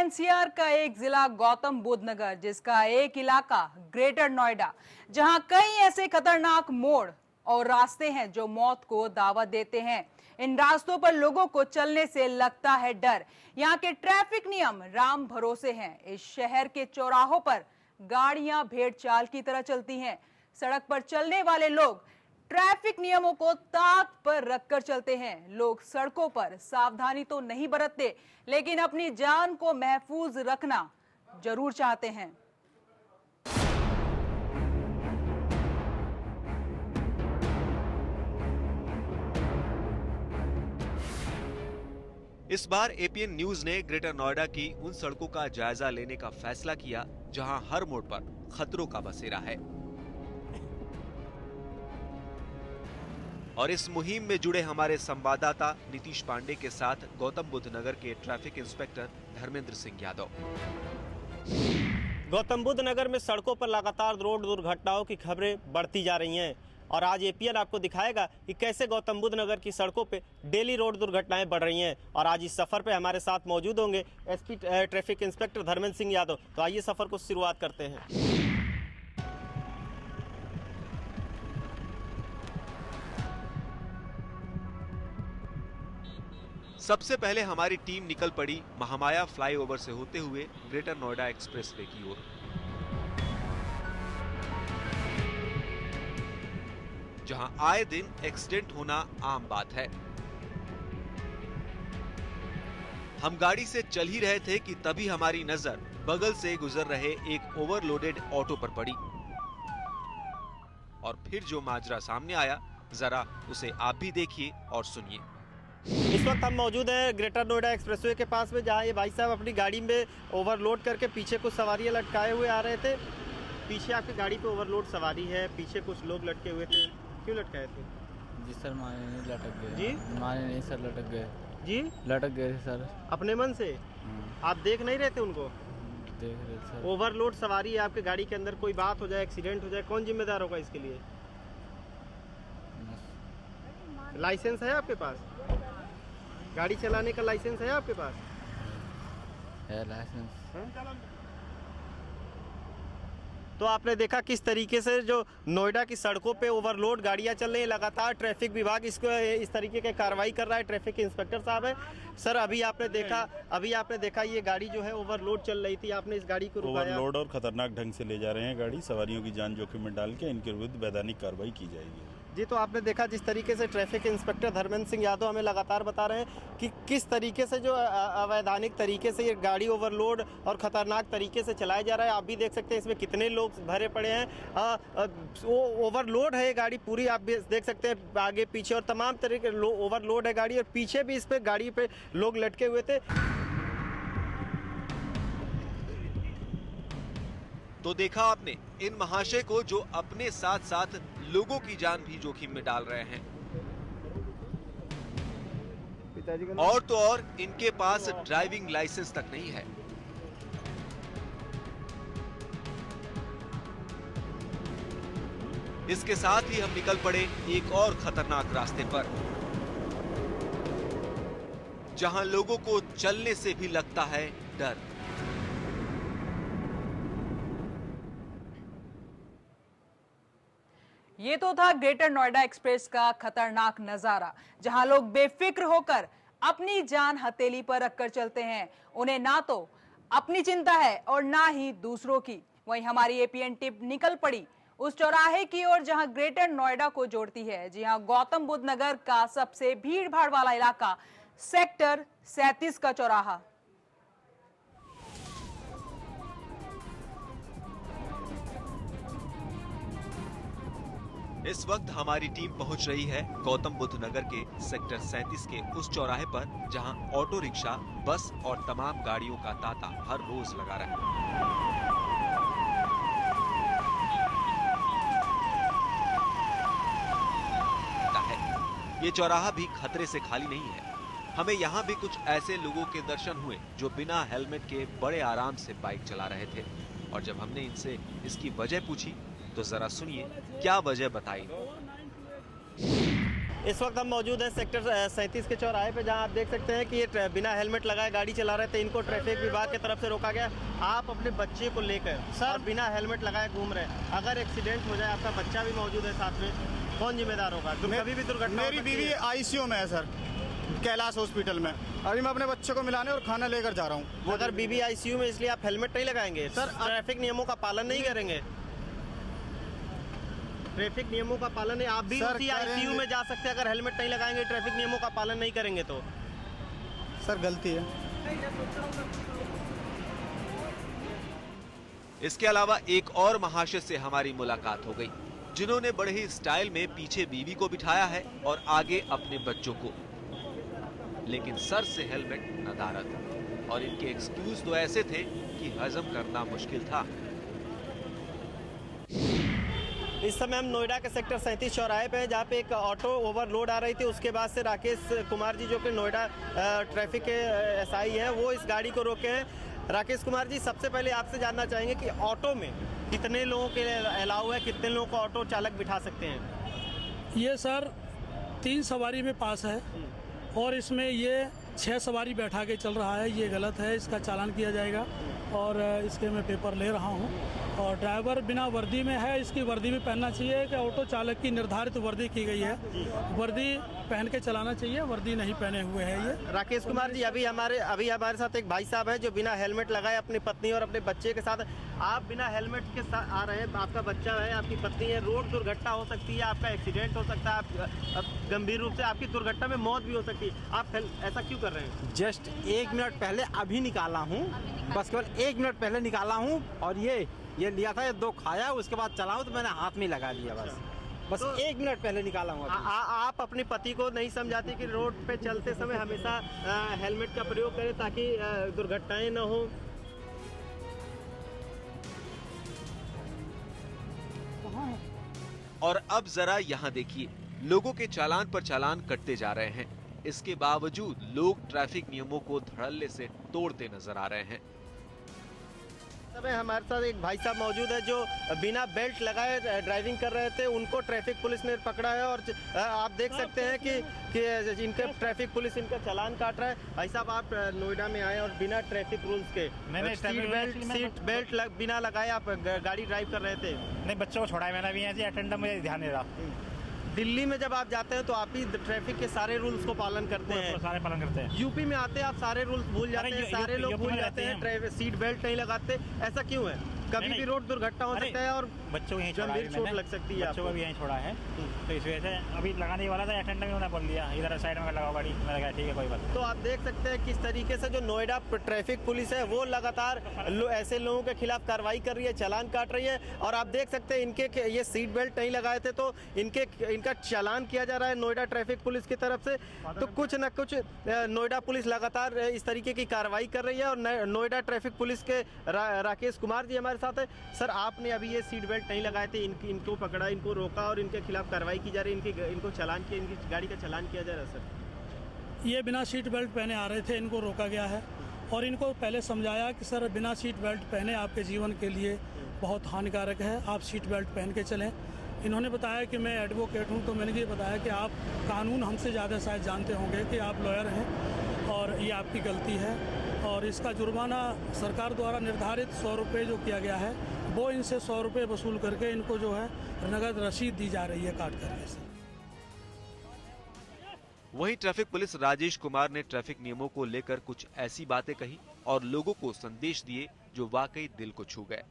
NCR का एक जिला गौतम बुद्ध नगर, जिसका एक इलाका ग्रेटर नोएडा, जहां कई ऐसे खतरनाक मोड़ और रास्ते हैं जो मौत को दावत देते हैं। इन रास्तों पर लोगों को चलने से लगता है डर। यहाँ के ट्रैफिक नियम राम भरोसे हैं। इस शहर के चौराहों पर गाड़ियां भेड़ चाल की तरह चलती हैं। सड़क पर चलने वाले लोग ट्रैफिक नियमों को ताक पर रखकर चलते हैं। लोग सड़कों पर सावधानी तो नहीं बरतते, लेकिन अपनी जान को महफूज रखना जरूर चाहते हैं। इस बार एपीएन न्यूज ने ग्रेटर नोएडा की उन सड़कों का जायजा लेने का फैसला किया जहां हर मोड़ पर खतरों का बसेरा है। और इस मुहिम में जुड़े हमारे संवाददाता नीतीश पांडे के साथ गौतम बुद्ध नगर के ट्रैफिक इंस्पेक्टर धर्मेंद्र सिंह यादव। गौतम बुद्ध नगर में सड़कों पर लगातार रोड दुर्घटनाओं की खबरें बढ़ती जा रही हैं और आज एपीएन आपको दिखाएगा कि कैसे गौतम बुद्ध नगर की सड़कों पे डेली रोड दुर्घटनाएं बढ़ रही हैं। और आज इस सफर पे हमारे साथ मौजूद होंगे SP traffic inspector Dharmendra Singh Yadav. तो आइए सफर को शुरुआत करते हैं। सबसे पहले हमारी टीम निकल पड़ी महामाया फ्लाईओवर से होते हुए ग्रेटर नोएडा एक्सप्रेसवे की ओर। जहां आए दिन एक्सीडेंट होना आम बात है। हम गाड़ी से चल ही रहे थे कि तभी हमारी नजर बगल से गुजर रहे एक ओवरलोडेड ऑटो पर पड़ी। और फिर जो माजरा सामने आया, जरा उसे आप भी देखिए और सुनिए। इस वक्त हम मौजूद हैं ग्रेटर नोएडा एक्सप्रेसवे के पास में, जहां ये भाई साहब अपनी गाड़ी में ओवरलोड करके पीछे कुछ सवारियां लटकाए हुए आ रहे थे। पीछे आपकी गाड़ी पे ओवरलोड सवारी है, पीछे कुछ लोग लटके हुए थे। क्यों लटकाए थे? जी सर, माने नहीं लटक गए। जी माने नहीं सर, लटक गए। जी लटक गए सर। अपने मन से? आप देख नहीं रहे थे उनको? देख रहे सर। ओवरलोड सवारी है आपके गाड़ी के अंदर, कोई बात हो जाए, एक्सीडेंट हो जाए, कौन जिम्मेदार होगा इसके लिए? लाइसेंस है आपके पास? गाड़ी चलाने का लाइसेंस है आपके पास? है लाइसेंस। तो आपने देखा किस तरीके से जो नोएडा की सड़कों पे ओवरलोड गाड़ियां चल रही हैं। लगातार ट्रैफिक विभाग इसको इस तरीके की कार्रवाई कर रहा है। ट्रैफिक इंस्पेक्टर साहब है। सर, अभी आपने देखा ये गाड़ी जो है ओवरलोड चल रही थी, आपने इस गाड़ी को रुकाया। ओवरलोड और खतरनाक ढंग से ले जा रहे हैं गाड़ी, सवारियों की जान जोखिम में डाल के इनके विरुद्ध वैधानिक कार्रवाई की जाएगी। जी, तो आपने देखा जिस तरीके से ट्रैफिक इंस्पेक्टर धर्मेंद्र सिंह यादव हमें लगातार बता रहे हैं कि किस तरीके से जो अवैधानिक तरीके से ये गाड़ी ओवरलोड और ख़तरनाक तरीके से चलाया जा रहा है। आप भी देख सकते हैं इसमें कितने लोग भरे पड़े हैं। ओवरलोड है ये गाड़ी पूरी, आप भी देख सकते हैं आगे पीछे और तमाम तरीके ओवरलोड है गाड़ी, और पीछे भी इस पर गाड़ी पे लोग लटके हुए थे। तो देखा आपने इन महाशय को जो अपने साथ साथ लोगों की जान भी जोखिम में डाल रहे हैं। और तो और इनके पास ड्राइविंग लाइसेंस तक नहीं है। इसके साथ ही हम निकल पड़े एक और खतरनाक रास्ते पर, जहां लोगों को चलने से भी लगता है डर। ये तो था ग्रेटर नोएडा एक्सप्रेस का खतरनाक नजारा, जहां लोग बेफिक्र होकर अपनी जान हथेली पर रखकर चलते हैं। उन्हें ना तो अपनी चिंता है और ना ही दूसरों की। वहीं हमारी एपीएन टिप निकल पड़ी उस चौराहे की ओर जहां ग्रेटर नोएडा को जोड़ती है। जी हां, गौतम बुद्ध नगर का सबसे भीड़ भाड़ वाला इलाका सेक्टर 37 का चौराहा। इस वक्त हमारी टीम पहुंच रही है गौतम बुद्ध नगर के सेक्टर 37 के उस चौराहे पर, जहां ऑटो रिक्शा, बस और तमाम गाड़ियों का तांता हर रोज लगा रहा है। ये चौराहा भी खतरे से खाली नहीं है। हमें यहाँ भी कुछ ऐसे लोगों के दर्शन हुए जो बिना हेलमेट के बड़े आराम से बाइक चला रहे थे। और जब हमने इनसे इसकी वजह पूछी तो जरा सुनिए क्या वजह बताई। इस वक्त हम मौजूद हैं सेक्टर 37 के चौराहे पे, जहां आप देख सकते हैं कि ये बिना हेलमेट लगाए गाड़ी चला रहे थे। इनको ट्रैफिक विभाग की तरफ से रोका गया। आप अपने बच्चे को लेकर सर बिना हेलमेट लगाए घूम रहे हैं, अगर एक्सीडेंट हो जाए, आपका बच्चा भी मौजूद है साथ में, कौन जिम्मेदार होगा? कभी भी दुर्घटना मेरी बीवी आईसीयू में है सर, कैलाश हॉस्पिटल में। अभी मैं अपने बच्चे को मिलाने और खाना लेकर जा रहा हूँ। अगर बीवी आईसीयू में, इसलिए आप हेलमेट नहीं लगाएंगे? सर ट्रैफिक नियमों का पालन नहीं करेंगे? ट्रैफिक नियमों का पालन है, आप भी उसी आईसीयू में जा सकते हैं अगर हेलमेट नहीं लगाएंगे, ट्रैफिक नियमों का पालन नहीं करेंगे तो। सर गलती है। इसके अलावा एक और महाशय से हमारी मुलाकात हो गई, जिन्होंने बड़े ही स्टाइल में पीछे बीवी को बिठाया है और आगे अपने बच्चों को, लेकिन सर से हेलमेट नदारद। और इनके एक्सक्यूज तो ऐसे थे कि हजम करना मुश्किल था। इस समय हम नोएडा के सेक्टर 37 चौराहे पे हैं, जहाँ पे एक ऑटो ओवरलोड आ रही थी। उसके बाद से राकेश कुमार जी, जो कि नोएडा ट्रैफिक के एसआई हैं, वो इस गाड़ी को रोके हैं। राकेश कुमार जी, सबसे पहले आपसे जानना चाहेंगे कि ऑटो में कितने लोगों के अलाउ है, कितने लोगों को ऑटो चालक बिठा सकते हैं? ये सर 3 सवारी में पास है और इसमें ये 6 सवारी बैठा के चल रहा है। ये गलत है, इसका चालान किया जाएगा और इसके मैं पेपर ले रहा हूँ। और ड्राइवर बिना वर्दी में है, इसकी वर्दी भी पहनना चाहिए कि ऑटो चालक की निर्धारित वर्दी की गई है, वर्दी पहन के चलाना चाहिए, वर्दी नहीं पहने हुए है ये। राकेश कुमार जी, अभी हमारे साथ एक भाई साहब है जो बिना हेलमेट लगाए अपनी पत्नी और अपने बच्चे के साथ, आप बिना हेलमेट के साथ आ रहे हैं, आपका बच्चा है, आपकी पत्नी है, रोड दुर्घटना हो सकती है, आपका एक्सीडेंट हो सकता है, आप गंभीर रूप से आपकी दुर्घटना में मौत भी हो सकती है, आप ऐसा क्यों कर रहे हैं? जस्ट 1 मिनट पहले अभी निकाला हूँ, बस केवल 1 मिनट पहले निकाला हूँ और ये लिया था, ये 2 खाया, उसके बाद चलाऊँ तो मैंने हाथ में लगा लिया बस तो 1 मिनट पहले निकाला हूँ। आप अपने पति को नहीं समझाते कि रोड पे चलते समय हमेशा हेलमेट का प्रयोग करें ताकि दुर्घटनाएं न हो? और अब जरा यहाँ देखिए, लोगों के चालान पर चालान कटते जा रहे हैं। इसके बावजूद लोग ट्रैफिक नियमों को धड़ल्ले से तोड़ते नजर आ रहे हैं। हमारे साथ एक भाई साहब मौजूद है जो बिना बेल्ट लगाए ड्राइविंग कर रहे थे, उनको ट्रैफिक पुलिस ने पकड़ा है और आप देख सकते हैं कि इनके ट्रैफिक पुलिस इनका चालान काट रहा है। भाई साहब, आप नोएडा में आए और बिना ट्रैफिक रूल्स के सीट बेल्ट बिना लगाए आप गाड़ी ड्राइव कर रहे थे? नहीं, बच्चों को छोड़ा है मैंने, अभी ऐसे अटेंडर मुझे ध्यान नहीं रहा। दिल्ली में जब आप जाते हैं तो आप ही ट्रैफिक के सारे रूल्स को पालन करते हैं? सारे पालन करते हैं। यूपी में आते हैं आप सारे रूल्स भूल जाते हैं, सारे लोग भूल जाते हैं, सीट बेल्ट नहीं लगाते, ऐसा क्यों है? कभी भी रोड दुर्घटना हो सकता है और बच्चों को यहीं गंभीर चोट लग सकती है। बच्चों को भी यहीं छोड़ा है, तो इस वजह से अभी लगाने वाला था, अटेंडर में उन्होंने बोल दिया इधर साइड में लगाओ गाड़ी, मैंने कहा ठीक है कोई बात नहीं। तो आप देख सकते हैं किस तरीके से जो नोएडा ट्रैफिक पुलिस है वो लगातार ऐसे लोगों के खिलाफ कार्रवाई कर रही है, चालान काट रही है। और आप देख सकते हैं इनके ये सीट बेल्ट नहीं लगाए थे तो इनका चालान किया जा रहा है नोएडा ट्रैफिक पुलिस की तरफ से। तो कुछ न कुछ नोएडा पुलिस लगातार इस तरीके की कार्रवाई कर रही है। और नोएडा ट्रैफिक पुलिस के राकेश कुमार जी हमारे साथ है। सर, आपने अभी ये सीट बेल्ट नहीं लगाए थे, इनको पकड़ा, इनको रोका और इनके खिलाफ कार्रवाई की जा रही है, इनको चालान किया, इनकी गाड़ी का चालान किया जा रहा है। सर, ये बिना सीट बेल्ट पहने आ रहे थे, इनको रोका गया है और इनको पहले समझाया कि सर बिना सीट बेल्ट पहने आपके जीवन के लिए बहुत हानिकारक है, आप सीट बेल्ट पहन के चलें। इन्होंने बताया कि मैं एडवोकेट हूं, तो मैंने ये बताया कि आप कानून हमसे ज़्यादा शायद जानते होंगे कि आप लॉयर हैं और ये आपकी गलती है और इसका जुर्माना सरकार द्वारा निर्धारित 100 रुपये जो किया गया है वो इनसे 100 रुपये वसूल करके इनको जो है नगद रसीद दी जा रही है काट करके से। वहीं ट्रैफिक पुलिस राजेश कुमार ने ट्रैफिक नियमों को लेकर कुछ ऐसी बातें कही और लोगों को संदेश दिए जो वाकई दिल को छू गए।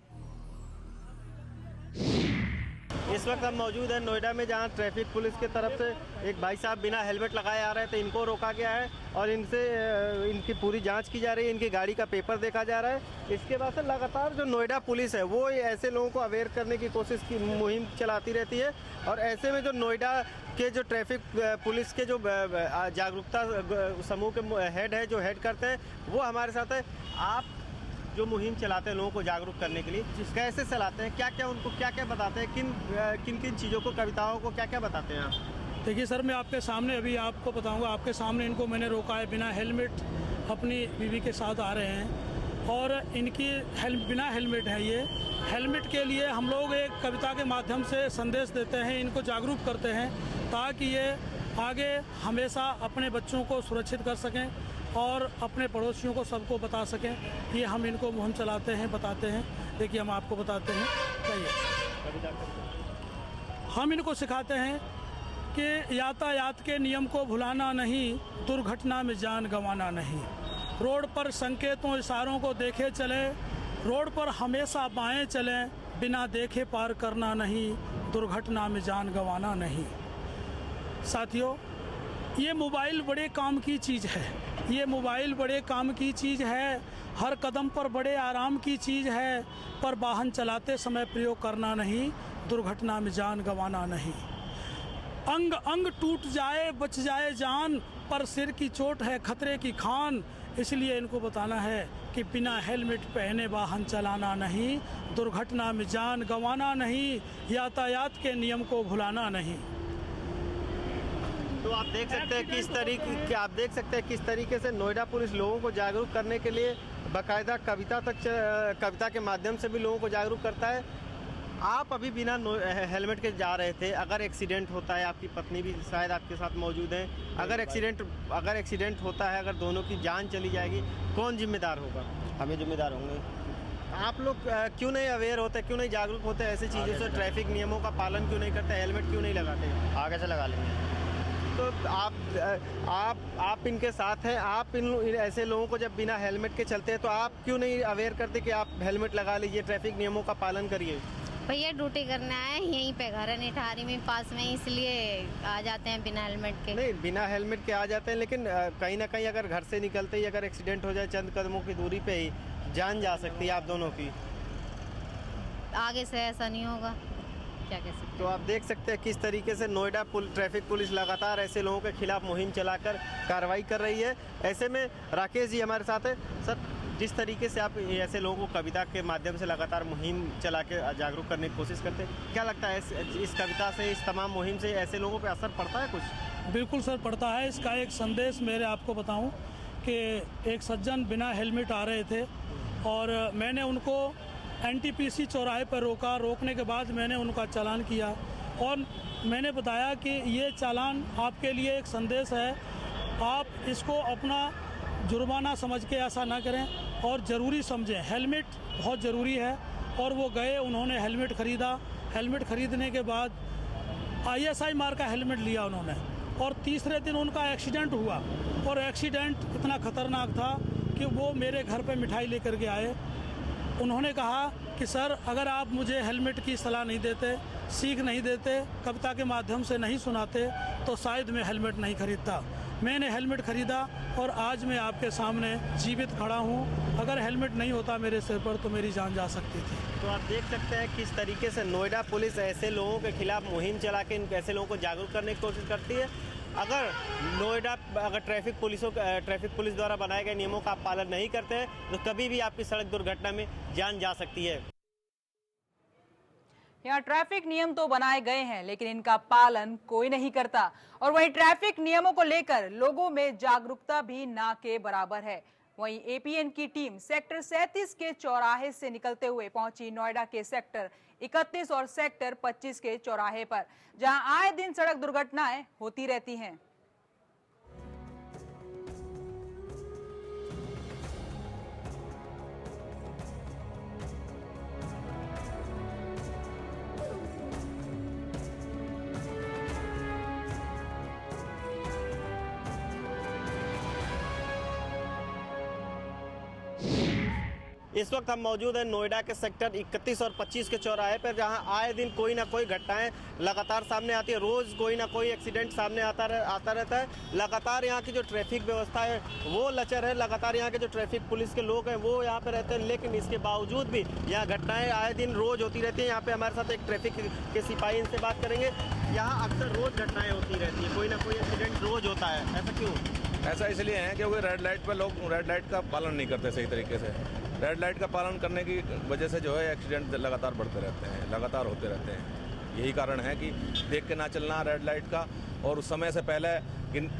इस वक्त हम मौजूद हैं नोएडा में, जहां ट्रैफिक पुलिस की तरफ से एक भाई साहब बिना हेलमेट लगाए आ रहे थे, इनको रोका गया है और इनकी पूरी जांच की जा रही है, इनकी गाड़ी का पेपर देखा जा रहा है। इसके बाद से लगातार जो नोएडा पुलिस है वो ऐसे लोगों को अवेयर करने की कोशिश की मुहिम चलाती रहती है। और ऐसे में जो नोएडा के जो ट्रैफिक पुलिस के जो जागरूकता समूह के हेड है, जो हेड करते हैं, वो हमारे साथ है। आप जो मुहिम चलाते हैं लोगों को जागरूक करने के लिए, कैसे चलाते हैं, उनको क्या क्या बताते हैं, किन किन चीज़ों को, कविताओं को क्या क्या बताते हैं आप? देखिए सर, मैं आपके सामने अभी आपको बताऊंगा, आपके सामने इनको मैंने रोका है, बिना हेलमेट अपनी बीवी के साथ आ रहे हैं और इनकी बिना हेलमेट है। ये हेलमेट के लिए हम लोग एक कविता के माध्यम से संदेश देते हैं, इनको जागरूक करते हैं ताकि ये आगे हमेशा अपने बच्चों को सुरक्षित कर सकें और अपने पड़ोसियों को सबको बता सकें कि हम इनको मुहिम चलाते हैं, बताते हैं। देखिए हम आपको बताते हैं, कहिए। हम इनको सिखाते हैं कि यातायात के नियम को भुलाना नहीं, दुर्घटना में जान गंवाना नहीं। रोड पर संकेतों इशारों को देखे चले, रोड पर हमेशा बाएं चलें, बिना देखे पार करना नहीं, दुर्घटना में जान गंवाना नहीं। साथियों, ये मोबाइल बड़े काम की चीज़ है, ये मोबाइल बड़े काम की चीज़ है, हर कदम पर बड़े आराम की चीज़ है, पर वाहन चलाते समय प्रयोग करना नहीं, दुर्घटना में जान गंवाना नहीं। अंग अंग टूट जाए बच जाए जान, पर सिर की चोट है खतरे की खान। इसलिए इनको बताना है कि बिना हेलमेट पहने वाहन चलाना नहीं, दुर्घटना में जान गंवाना नहीं, यातायात के नियम को भुलाना नहीं। तो आप देख सकते हैं किस तरीके से नोएडा पुलिस लोगों को जागरूक करने के लिए बाकायदा कविता के माध्यम से भी लोगों को जागरूक करता है। आप अभी बिना हेलमेट के जा रहे थे, अगर एक्सीडेंट होता है, आपकी पत्नी भी शायद आपके साथ मौजूद है, अगर एक्सीडेंट होता है, अगर दोनों की जान चली जाएगी, कौन जिम्मेदार होगा? हमें जिम्मेदार होंगे। आप लोग क्यों नहीं अवेयर होते, क्यों नहीं जागरूक होते ऐसी चीज़ों से? ट्रैफिक नियमों का पालन क्यों नहीं करते, हेलमेट क्यों नहीं लगाते? आगे से लगा लेंगे। तो आप इनके साथ हैं, आप इन ऐसे लोगों को जब बिना हेलमेट के चलते हैं तो आप क्यों नहीं अवेयर करते कि आप हेलमेट लगा लीजिए, ट्रैफिक नियमों का पालन करिए? भैया ड्यूटी करने आए, यहीं पे घर है निठारी में पास में, इसलिए आ जाते हैं बिना हेलमेट के। नहीं, बिना हेलमेट के आ जाते हैं, लेकिन कहीं ना कहीं अगर घर से निकलते ही अगर एक्सीडेंट हो जाए, चंद कदमों की दूरी पे ही जान जा सकती है आप दोनों की। आगे से ऐसा नहीं होगा, क्या कह सकते। तो आप देख सकते हैं किस तरीके से नोएडा ट्रैफिक पुलिस लगातार ऐसे लोगों के खिलाफ मुहिम चलाकर कार्रवाई कर रही है। ऐसे में राकेश जी हमारे साथ है। सर, जिस तरीके से आप ऐसे लोगों को कविता के माध्यम से लगातार मुहिम चला के जागरूक करने की कोशिश करते हैं, क्या लगता है इस कविता से, इस तमाम मुहिम से ऐसे लोगों पर असर पड़ता है कुछ? बिल्कुल सर, पड़ता है। इसका एक संदेश मेरे आपको बताऊं कि एक सज्जन बिना हेलमेट आ रहे थे और मैंने उनको NTPC चौराहे पर रोका। रोकने के बाद मैंने उनका चालान किया और मैंने बताया कि ये चालान आपके लिए एक संदेश है, आप इसको अपना जुर्माना समझ के ऐसा ना करें और ज़रूरी समझें, हेलमेट बहुत ज़रूरी है। और वो गए, उन्होंने हेलमेट ख़रीदा। हेलमेट ख़रीदने के बाद ISI मार्क का हेलमेट लिया उन्होंने, और तीसरे दिन उनका एक्सीडेंट हुआ। और एक्सीडेंट इतना ख़तरनाक था कि वो मेरे घर पे मिठाई लेकर के आए। उन्होंने कहा कि सर, अगर आप मुझे हेलमेट की सलाह नहीं देते, सीख नहीं देते, कविता के माध्यम से नहीं सुनाते, तो शायद मैं हेलमेट नहीं खरीदता। मैंने हेलमेट ख़रीदा और आज मैं आपके सामने जीवित खड़ा हूँ। अगर हेलमेट नहीं होता मेरे सिर पर तो मेरी जान जा सकती थी। तो आप देख सकते हैं किस तरीके से नोएडा पुलिस ऐसे लोगों के खिलाफ मुहिम चला के ऐसे लोगों को जागरूक करने की कोशिश करती है। अगर ट्रैफिक पुलिस द्वारा बनाए गए नियमों का आप पालन नहीं करते हैं तो कभी भी आपकी सड़क दुर्घटना में जान जा सकती है। यहाँ ट्रैफिक नियम तो बनाए गए हैं, लेकिन इनका पालन कोई नहीं करता। और वहीं ट्रैफिक नियमों को लेकर लोगों में जागरूकता भी ना के बराबर है। वहीं APN की टीम सेक्टर 37 के चौराहे से निकलते हुए पहुंची नोएडा के सेक्टर 31 और सेक्टर 25 के चौराहे पर, जहां आए दिन सड़क दुर्घटनाएं होती रहती हैं। इस वक्त हम मौजूद हैं नोएडा के सेक्टर 31 और 25 के चौराहे पर, जहां आए दिन कोई ना कोई घटनाएं लगातार सामने आती है। रोज़ कोई ना कोई एक्सीडेंट सामने आता रहता है। लगातार यहाँ की जो ट्रैफिक व्यवस्था है वो लचर है। लगातार यहाँ के जो ट्रैफिक पुलिस के लोग हैं वो यहाँ पे रहते हैं, लेकिन इसके बावजूद भी यहाँ घटनाएँ आए दिन रोज़ होती रहती हैं। यहाँ पे हमारे साथ एक ट्रैफिक के सिपाही, इनसे बात करेंगे। यहाँ अक्सर रोज़ घटनाएँ होती रहती है, कोई ना कोई एक्सीडेंट रोज़ होता है, ऐसा क्यों? ऐसा इसलिए है क्योंकि रेड लाइट पर लोग रेड लाइट का पालन नहीं करते सही तरीके से। रेड लाइट का पालन करने की वजह से जो है एक्सीडेंट लगातार बढ़ते रहते हैं, लगातार होते रहते हैं। यही कारण है कि देख के ना चलना रेड लाइट का, और उस समय से पहले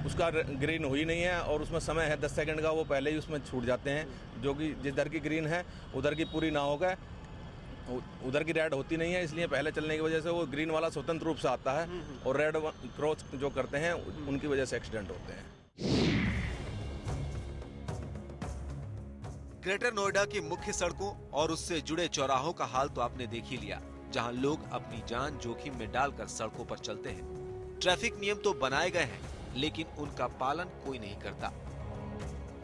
उसका ग्रीन हुई नहीं है और उसमें समय है 10 सेकंड का, वो पहले ही उसमें छूट जाते हैं, जो कि जिस दर की ग्रीन है उधर की पूरी ना हो गए उधर की रेड होती नहीं है, इसलिए पहले चलने की वजह से वो ग्रीन वाला स्वतंत्र रूप से आता है और रेड क्रॉस जो करते हैं उनकी वजह से एक्सीडेंट होते हैं। ग्रेटर नोएडा की मुख्य सड़कों और उससे जुड़े चौराहों का हाल तो आपने देख ही लिया, जहां लोग अपनी जान जोखिम में डालकर सड़कों पर चलते हैं। ट्रैफिक नियम तो बनाए गए हैं, लेकिन उनका पालन कोई नहीं करता।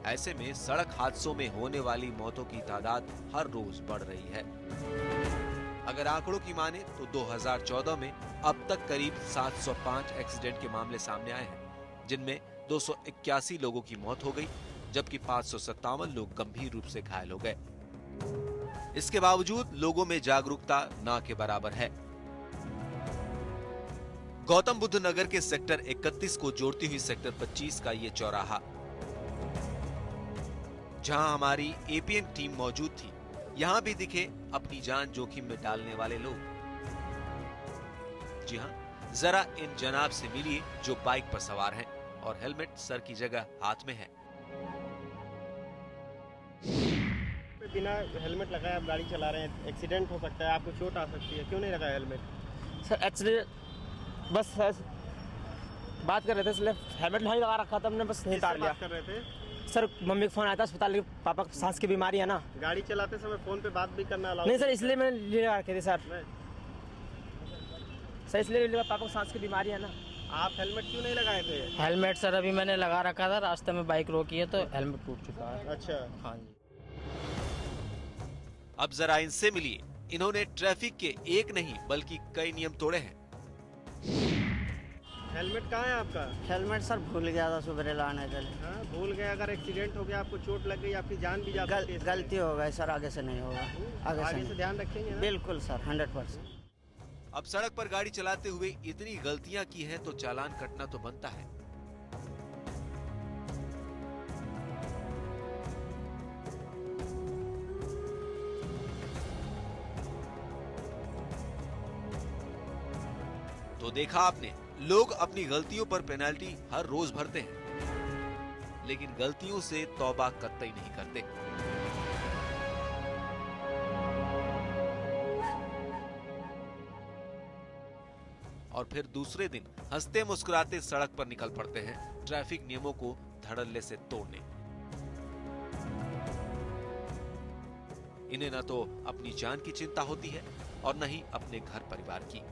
ऐसे में सड़क हादसों में होने वाली मौतों की तादाद हर रोज बढ़ रही है। अगर आंकड़ों की माने तो 2014 में अब तक करीब 705 एक्सीडेंट के मामले सामने आए हैं, जिनमें 281 लोगों की मौत हो गई, जबकि 557 लोग गंभीर रूप से घायल हो गए। इसके बावजूद लोगों में जागरूकता ना के बराबर है। गौतम बुद्ध नगर के सेक्टर 31 को जोड़ती हुई सेक्टर 25 का ये चौराहा, जहां हमारी एपीएन टीम मौजूद थी, यहां भी दिखे अपनी जान जोखिम में डालने वाले लोग। जी हां, जरा इन जनाब से मिलिए जो बाइक पर सवार हैं और हेलमेट सर की जगह हाथ में है। बिना हेलमेट लगाए आप गाड़ी चला रहे हैं, एक्सीडेंट हो सकता है, आपको चोट आ सकती है, क्यों नहीं लगाया हेलमेट? सर एक्चुअली बस बात कर रहे थे, इसलिए हेलमेट नहीं लगा रखा था हमने, बस नहीं उतार लिया। कर रहे थे सर मम्मी का फोन आया था अस्पताल के, पापा को सांस की बीमारी है ना। गाड़ी चलाते समय फोन पे बात भी करना अलाउ नहीं सर, इसलिए मैं ले रखे थे सर। सर इसलिए पापा को सांस की बीमारी है ना। आप हेलमेट क्यों नहीं लगाए थे? हेलमेट सर अभी मैंने लगा रखा था, रास्ते में बाइक रोकी है तो हेलमेट टूट चुका है। अच्छा, हाँ जी। अब जरा इनसे मिलिए, इन्होंने ट्रैफिक के एक नहीं बल्कि कई नियम तोड़े हैं। हेलमेट कहाँ है आपका? हेलमेट सर भूल गया था सुबह लाने के लिए। हाँ, भूल गए। अगर एक्सीडेंट हो गया, आपको चोट लग गई, आपकी जान भी जा सकती है। गलती हो गई सर, आगे से नहीं होगा। आगे से ध्यान रखेंगे ना? बिल्कुल सर, 100%। अब सड़क पर गाड़ी चलाते हुए इतनी गलतियां की हैं तो चालान कटना तो बनता है। तो देखा आपने, लोग अपनी गलतियों पर पेनल्टी हर रोज भरते हैं, लेकिन गलतियों से तौबा कतई नहीं करते। और फिर दूसरे दिन हंसते मुस्कुराते सड़क पर निकल पड़ते हैं ट्रैफिक नियमों को धड़ल्ले से तोड़ने। इन्हें न तो अपनी जान की चिंता होती है और न ही अपने घर परिवार की।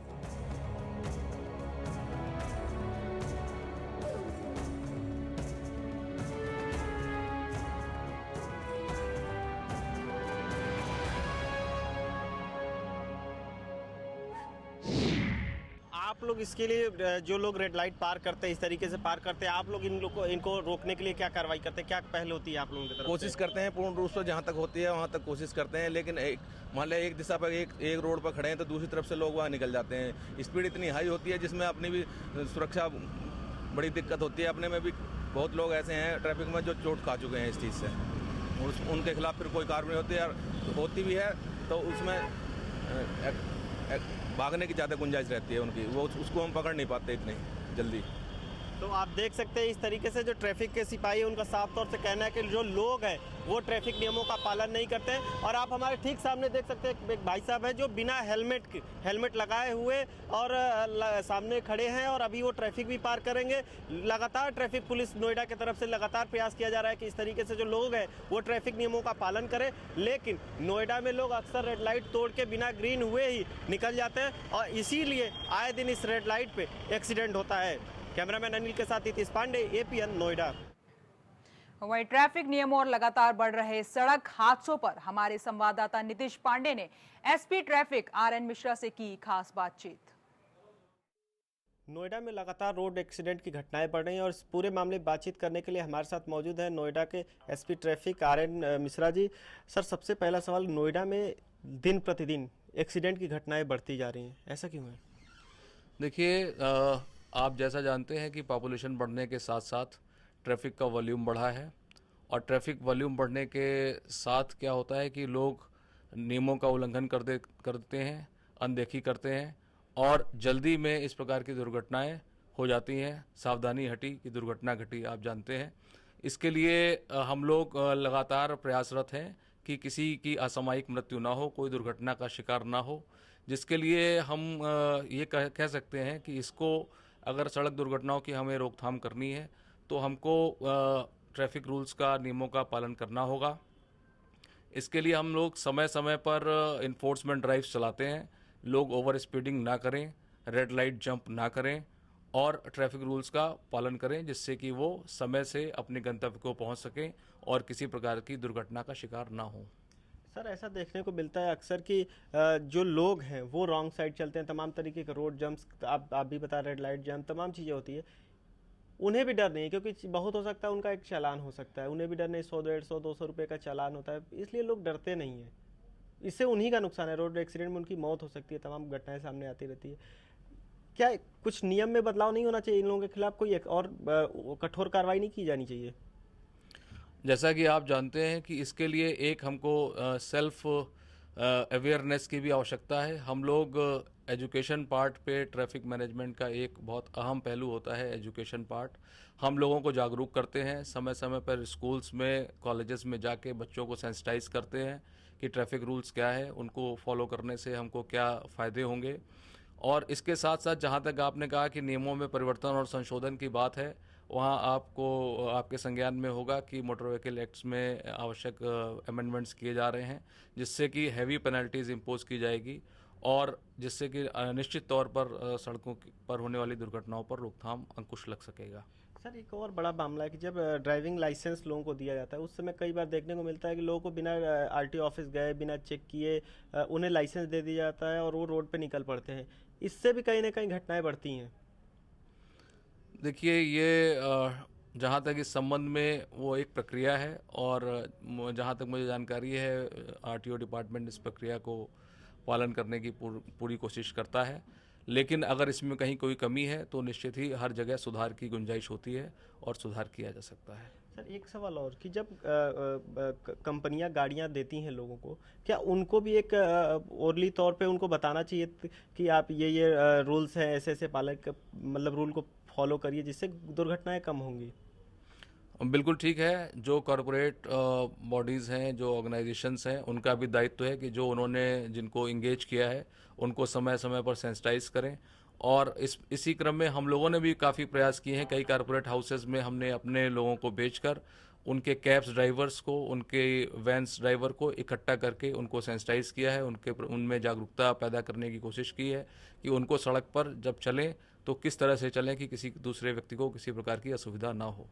आप लोग इसके लिए, जो लोग रेड लाइट पार करते हैं, इस तरीके से पार करते हैं, आप लोग इनको रोकने के लिए क्या कार्रवाई करते हैं? क्या पहल होती है आप लोगों की तरफ? कोशिश करते हैं पूर्ण रूप से, जहाँ तक होती है वहाँ तक कोशिश करते हैं, लेकिन मान लिया एक दिशा पर एक रोड पर खड़े हैं तो दूसरी तरफ से लोग वहाँ निकल जाते हैं। स्पीड इतनी हाई होती है जिसमें अपनी भी सुरक्षा बड़ी दिक्कत होती है। अपने में भी बहुत लोग ऐसे हैं ट्रैफिक में जो चोट खा चुके हैं इस चीज़ से, उनके खिलाफ फिर कोई कार्रवाई होती है, होती भी है तो उसमें भागने की ज़्यादा गुंजाइश रहती है उनकी, वो उसको हम पकड़ नहीं पाते इतनी जल्दी। तो आप देख सकते हैं इस तरीके से जो ट्रैफिक के सिपाही हैं उनका साफ तौर से कहना है कि जो लोग हैं वो ट्रैफिक नियमों का पालन नहीं करते हैं। और आप हमारे ठीक सामने देख सकते हैं एक भाई साहब है जो बिना हेलमेट लगाए हुए और सामने खड़े हैं और अभी वो ट्रैफिक भी पार करेंगे। लगातार ट्रैफिक पुलिस नोएडा की तरफ से लगातार प्रयास किया जा रहा है कि इस तरीके से जो लोग हैं वो ट्रैफिक नियमों का पालन करें, लेकिन नोएडा में लोग अक्सर रेड लाइट तोड़ के बिना ग्रीन हुए ही निकल जाते हैं और इसीलिए आए दिन इस रेड लाइट पे एक्सीडेंट होता है। कैमरामैन अनिल के साथ हितेश पांडे, एपीएन नोएडा। वहीं ट्रैफिक नियमों और लगातार बढ़ रहे सड़क हादसों पर हमारे संवाददाता नीतीश पांडे ने एसपी ट्रैफिक आरएन मिश्रा से की खास बातचीत। नोएडा में लगातार रोड एक्सीडेंट की घटनाएं बढ़ रही हैं और इस पूरे मामले बातचीत करने के लिए हमारे साथ मौजूद है नोएडा के SP traffic RN Mishra ji. Sir, सबसे पहला सवाल, नोएडा में दिन प्रतिदिन एक्सीडेंट की घटनाएं बढ़ती जा रही हैं, ऐसा क्यों है? देखिए, आप जैसा जानते हैं कि पॉपुलेशन बढ़ने के साथ साथ ट्रैफिक का वॉल्यूम बढ़ा है और ट्रैफिक वॉल्यूम बढ़ने के साथ क्या होता है कि लोग नियमों का उल्लंघन कर देते हैं, अनदेखी करते हैं और जल्दी में इस प्रकार की दुर्घटनाएं हो जाती हैं। सावधानी हटी कि दुर्घटना घटी, आप जानते हैं। इसके लिए हम लोग लगातार प्रयासरत हैं कि किसी की असामयिक मृत्यु ना हो, कोई दुर्घटना का शिकार ना हो, जिसके लिए हम ये कह सकते हैं कि इसको अगर सड़क दुर्घटनाओं की हमें रोकथाम करनी है तो हमको ट्रैफिक रूल्स का, नियमों का पालन करना होगा। इसके लिए हम लोग समय समय पर इन्फोर्समेंट ड्राइव्स चलाते हैं। लोग ओवर स्पीडिंग ना करें, रेड लाइट जंप ना करें और ट्रैफिक रूल्स का पालन करें, जिससे कि वो समय से अपने गंतव्य को पहुंच सकें और किसी प्रकार की दुर्घटना का शिकार ना हो। सर, ऐसा देखने को मिलता है अक्सर कि जो लोग हैं वो रॉन्ग साइड चलते हैं, तमाम तरीके के रोड जंप्स, आप भी बता रेड लाइट जंप, तमाम चीज़ें होती है। उन्हें भी डर नहीं है क्योंकि बहुत हो सकता है उनका एक चालान हो सकता है, उन्हें भी डर नहीं, 100, 150, 200 रुपये का चालान होता है, इसलिए लोग डरते नहीं हैं। इससे उन्हीं का नुकसान है, रोड एक्सीडेंट में उनकी मौत हो सकती है, तमाम घटनाएं सामने आती रहती है। क्या कुछ नियम में बदलाव नहीं होना चाहिए? इन लोगों के खिलाफ कोई एक और कठोर कार्रवाई नहीं की जानी चाहिए? जैसा कि आप जानते हैं कि इसके लिए एक हमको सेल्फ अवेयरनेस की भी आवश्यकता है। हम लोग एजुकेशन पार्ट पे, ट्रैफिक मैनेजमेंट का एक बहुत अहम पहलू होता है एजुकेशन पार्ट। हम लोगों को जागरूक करते हैं, समय समय पर स्कूल्स में, कॉलेजेस में जाके बच्चों को सेंसिटाइज करते हैं कि ट्रैफिक रूल्स क्या है, उनको फॉलो करने से हमको क्या फ़ायदे होंगे। और इसके साथ साथ जहाँ तक आपने कहा कि नियमों में परिवर्तन और संशोधन की बात है, वहाँ आपको आपके संज्ञान में होगा कि मोटर व्हीकल एक्ट्स में आवश्यक अमेंडमेंट्स किए जा रहे हैं, जिससे कि हैवी पेनल्टीज इम्पोज की जाएगी और जिससे कि निश्चित तौर पर सड़कों पर होने वाली दुर्घटनाओं पर रोकथाम अंकुश लग सकेगा। सर, एक और बड़ा मामला है कि जब ड्राइविंग लाइसेंस लोगों को दिया जाता है उस समय कई बार देखने को मिलता है कि लोगों को बिना आरटीओ ऑफिस गए, बिना चेक किए उन्हें लाइसेंस दे दिया जाता है और वो रोड पे निकल पड़ते हैं। इससे भी कहीं ना कहीं घटनाएं बढ़ती हैं। देखिए, ये जहाँ तक इस संबंध में वो एक प्रक्रिया है और जहाँ तक मुझे जानकारी है आरटीओ डिपार्टमेंट इस प्रक्रिया को पालन करने की पूरी कोशिश करता है। लेकिन अगर इसमें कहीं कोई कमी है तो निश्चित ही हर जगह सुधार की गुंजाइश होती है और सुधार किया जा सकता है। सर, एक सवाल और कि जब कंपनियां गाड़ियां देती हैं लोगों को, क्या उनको भी एक ओरली तौर पे उनको बताना चाहिए कि आप ये रूल्स हैं, ऐसे ऐसे पालन मतलब रूल को फॉलो करिए जिससे दुर्घटनाएं कम होंगी? बिल्कुल ठीक है। जो कॉरपोरेट बॉडीज़ हैं, जो ऑर्गेनाइजेशंस हैं, उनका भी दायित्व है कि जो उन्होंने जिनको इंगेज किया है उनको समय समय पर सेंसिटाइज करें। और इसी क्रम में हम लोगों ने भी काफ़ी प्रयास किए हैं। कई कॉरपोरेट हाउसेस में हमने अपने लोगों को भेजकर उनके कैब्स ड्राइवर्स को, उनके वैन्स ड्राइवर को इकट्ठा करके उनको सेंसिटाइज किया है, उनमें जागरूकता पैदा करने की कोशिश की है कि उनको सड़क पर जब चलें तो किस तरह से चलें कि किसी दूसरे व्यक्ति को किसी प्रकार की असुविधा ना हो।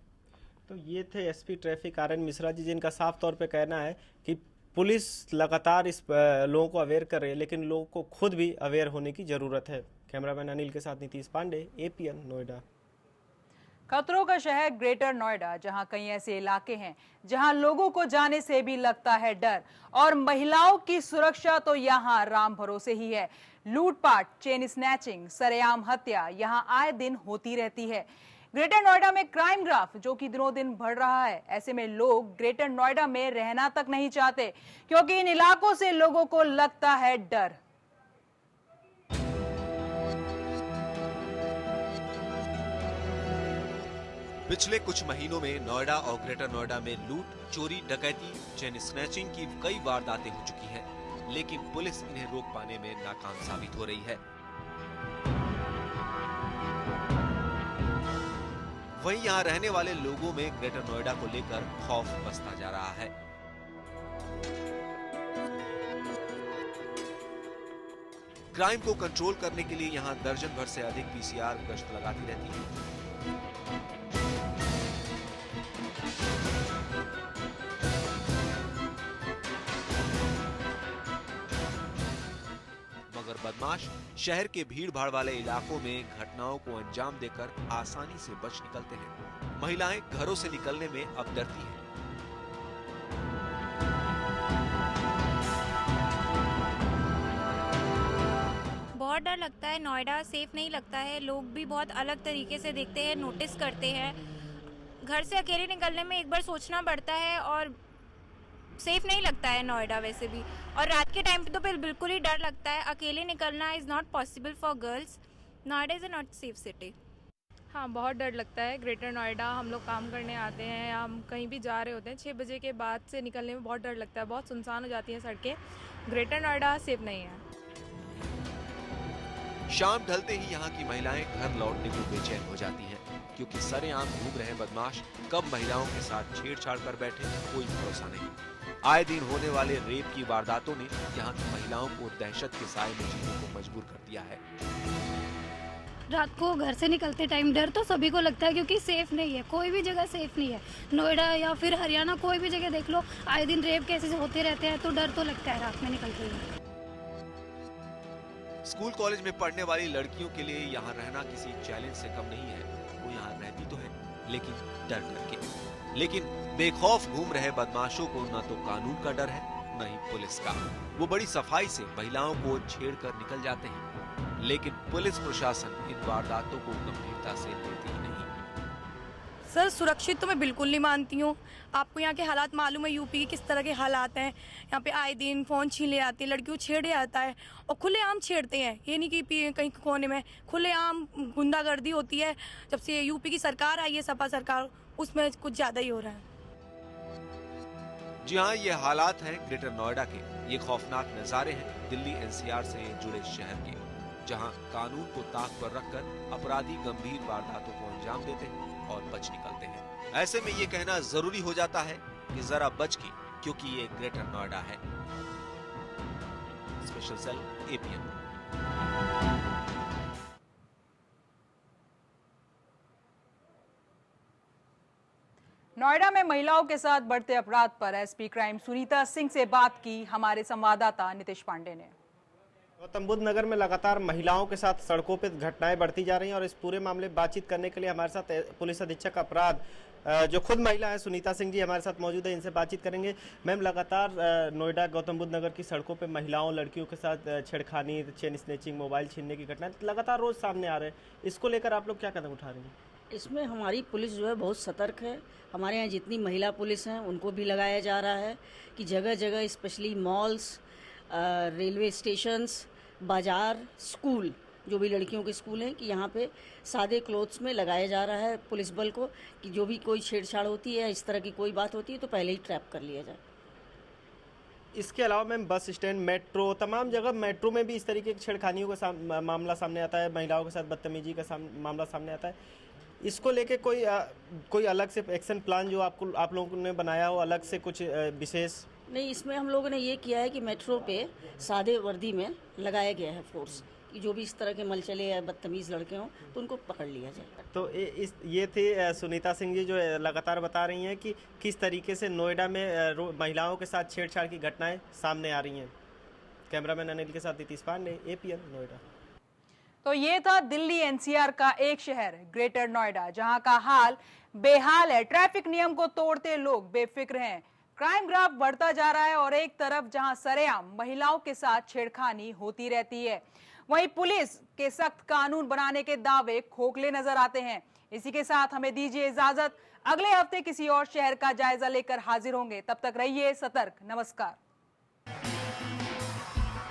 तो ये थे SP traffic RN Mishra ji, जिनका साफ तौर पे कहना है कि पुलिस लगातार इस लोगों को अवेयर कर रही है, लेकिन लोगों को खुद भी अवेयर होने की ज़रूरत है। कैमरामैन अनिल के साथ नीतीश पांडे, APN नोएडा। खतरों का शहर ग्रेटर नोएडा, जहां कई ऐसे इलाके हैं जहां लोगों को जाने से भी लगता है डर, और महिलाओं की सुरक्षा तो यहां राम भरोसे ही है। लूटपाट, चेन स्नैचिंग, सरेआम हत्या यहां आए दिन होती रहती है। ग्रेटर नोएडा में क्राइम ग्राफ जो कि दिनों दिन बढ़ रहा है। ऐसे में लोग ग्रेटर नोएडा में रहना तक नहीं चाहते क्योंकि इन इलाकों से लोगों को लगता है डर। पिछले कुछ महीनों में नोएडा और ग्रेटर नोएडा में लूट, चोरी, डकैती, चेन स्नैचिंग की कई वारदातें हो चुकी हैं, लेकिन पुलिस इन्हें रोक पाने में नाकाम साबित हो रही है। वहीं यहाँ रहने वाले लोगों में ग्रेटर नोएडा को लेकर खौफ बसता जा रहा है। क्राइम को कंट्रोल करने के लिए यहाँ दर्जन भर से अधिक PCR गश्त लगाती रहती है। मगर बदमाश शहर के भीड़ भाड़ वाले इलाकों में घटनाओं को अंजाम देकर आसानी से बच निकलते हैं। महिलाएं घरों से निकलने में अब डरती हैं। बहुत डर लगता है, नोएडा सेफ नहीं लगता है। लोग भी बहुत अलग तरीके से देखते हैं, नोटिस करते हैं। घर से अकेले निकलने में एक बार सोचना पड़ता है और सेफ नहीं लगता है नोएडा वैसे भी। और रात के टाइम पे तो फिर बिल्कुल ही डर लगता है। अकेले निकलना is not possible for girls. Noida is a not safe city. हाँ, बहुत डर लगता है। ग्रेटर नोएडा हम लोग काम करने आते हैं या हम कहीं भी जा रहे होते हैं, 6 बजे के बाद से निकलने में बहुत डर लगता है। बहुत सुनसान हो जाती हैं सड़कें। ग्रेटर नोएडा सेफ नहीं है। शाम ढलते ही यहाँ की महिलाएं घर लौटने को बेचैन हो जाती हैं, क्योंकि सरेआम घूम रहे बदमाश कब महिलाओं के साथ छेड़छाड़ कर बैठे कोई भरोसा नहीं। आए दिन होने वाले रेप की वारदातों ने यहाँ की महिलाओं को दहशत के साए में जीने को मजबूर कर दिया है। रात को घर से निकलते टाइम डर तो सभी को लगता है, क्योंकि सेफ नहीं है, कोई भी जगह सेफ नहीं है। नोएडा या फिर हरियाणा कोई भी जगह देख लो, आए दिन रेप केसेस होते रहते हैं, तो डर तो लगता है रात में निकलते हुए। स्कूल कॉलेज में पढ़ने वाली लड़कियों के लिए यहाँ रहना किसी चैलेंज से कम नहीं है। वो यहाँ रहती तो है, लेकिन डर करके। लेकिन बेखौफ घूम रहे बदमाशों को न तो कानून का डर है, न ही पुलिस का। वो बड़ी सफाई से महिलाओं को छेड़कर निकल जाते हैं, लेकिन पुलिस प्रशासन इन वारदातों को गंभीरता से लेती ही नहीं। सर, सुरक्षित तो मैं बिल्कुल नहीं मानती हूँ। आपको यहाँ के हालात मालूम है, यूपी के किस तरह के हालात हैं। यहाँ पे आए दिन फ़ोन छीन ले आते हैं, लड़कियों छेड़े आता है और खुलेआम छेड़ते हैं। ये नहीं कि कहीं कोने में, खुलेआम गुंडागर्दी होती है। जब से यूपी की सरकार आई है, सपा सरकार, उसमें कुछ ज़्यादा ही हो रहा है। जी हाँ, ये हालात हैं ग्रेटर नोएडा के। ये खौफनाक नज़ारे हैं दिल्ली एनसीआर से जुड़े शहर के, जहाँ कानून को ताक पर रखकर अपराधी गंभीर वारदातों को अंजाम देते हैं और बच निकलते हैं। ऐसे में ये कहना जरूरी हो जाता है कि जरा बच के, क्योंकि ये ग्रेटर नोएडा है। Special cell APN. नोएडा में महिलाओं के साथ बढ़ते अपराध पर एसपी क्राइम सुनीता सिंह से बात की हमारे संवाददाता नितिश पांडे ने। गौतम बुद्ध नगर में लगातार महिलाओं के साथ सड़कों पर घटनाएं बढ़ती जा रही हैं और इस पूरे मामले बातचीत करने के लिए हमारे साथ पुलिस अधीक्षक अपराध जो खुद महिला है सुनीता सिंह जी हमारे साथ मौजूद है। इनसे बातचीत करेंगे। मैम, लगातार नोएडा गौतम बुद्ध नगर की सड़कों पे महिलाओं लड़कियों के साथ छेड़खानी, चेन स्नैचिंग, मोबाइल छीनने की घटनाएं लगातार रोज सामने आ रहे हैं। इसको लेकर आप लोग क्या कदम उठा रहे हैं? इसमें हमारी पुलिस जो है बहुत सतर्क है। हमारे यहाँ जितनी महिला पुलिस हैं उनको भी लगाया जा रहा है कि जगह जगह स्पेशली मॉल्स, रेलवे स्टेशंस, बाज़ार, स्कूल, जो भी लड़कियों के स्कूल हैं, कि यहाँ पे सादे क्लोथ्स में लगाया जा रहा है पुलिस बल को, कि जो भी कोई छेड़छाड़ होती है, इस तरह की कोई बात होती है तो पहले ही ट्रैप कर लिया जाए। इसके अलावा मैम बस स्टैंड, मेट्रो, तमाम जगह मेट्रो में भी इस तरीके की छेड़खानियों का मामला सामने आता है, महिलाओं के साथ बदतमीजी का मामला सामने आता है। इसको लेके कोई अलग से एक्शन प्लान जो आप लोगों ने बनाया हो, अलग से कुछ विशेष? नहीं, इसमें हम लोगों ने ये किया है कि मेट्रो पे सादे वर्दी में लगाया गया है फोर्स, कि जो भी इस तरह के मलचले या बदतमीज़ लड़के हों तो उनको पकड़ लिया जाए। तो ये थे सुनीता सिंह जी जो लगातार बता रही हैं कि किस तरीके से नोएडा में महिलाओं के साथ छेड़छाड़ की घटनाएं सामने आ रही हैं। कैमरामैन अनिल के साथ नीतीश पांडे, एपीएन नोएडा। तो ये था दिल्ली एनसीआर का एक शहर ग्रेटर नोएडा, जहां का हाल बेहाल है। ट्रैफिक नियम को तोड़ते लोग बेफिक्र हैं। क्राइम ग्राफ बढ़ता जा रहा है और एक तरफ जहां सरेआम महिलाओं के साथ छेड़खानी होती रहती है, वहीं पुलिस के सख्त कानून बनाने के दावे खोखले नजर आते हैं। इसी के साथ हमें दीजिए इजाजत। अगले हफ्ते किसी और शहर का जायजा लेकर हाजिर होंगे। तब तक रहिए सतर्क। नमस्कार।